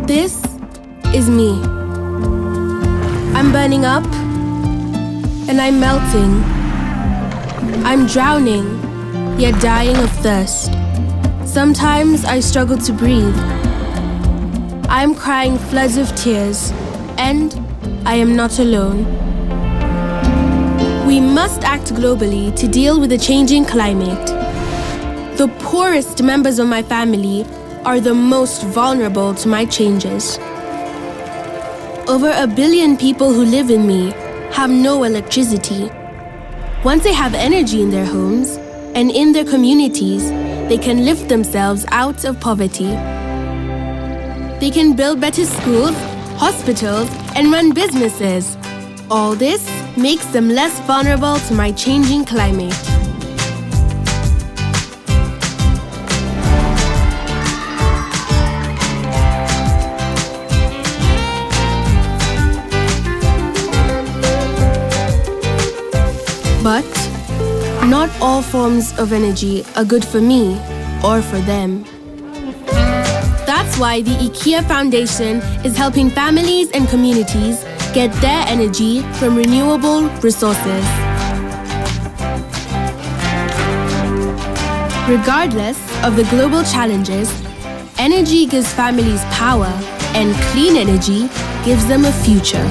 This is me. I'm burning up, and I'm melting. I'm drowning, yet dying of thirst. Sometimes I struggle to breathe. I'm crying floods of tears, and I am not alone. We must act globally to deal with the changing climate. The poorest members of my family are the most vulnerable to my changes. Over 1 billion people who live in me have no electricity. Once they have energy in their homes and in their communities, they can lift themselves out of poverty. They can build better schools, hospitals, and run businesses. All this makes them less vulnerable to my changing climate. But not all forms of energy are good for me or for them. That's why the IKEA Foundation is helping families and communities get their energy from renewable resources. Regardless of the global challenges, energy gives families power, and clean energy gives them a future.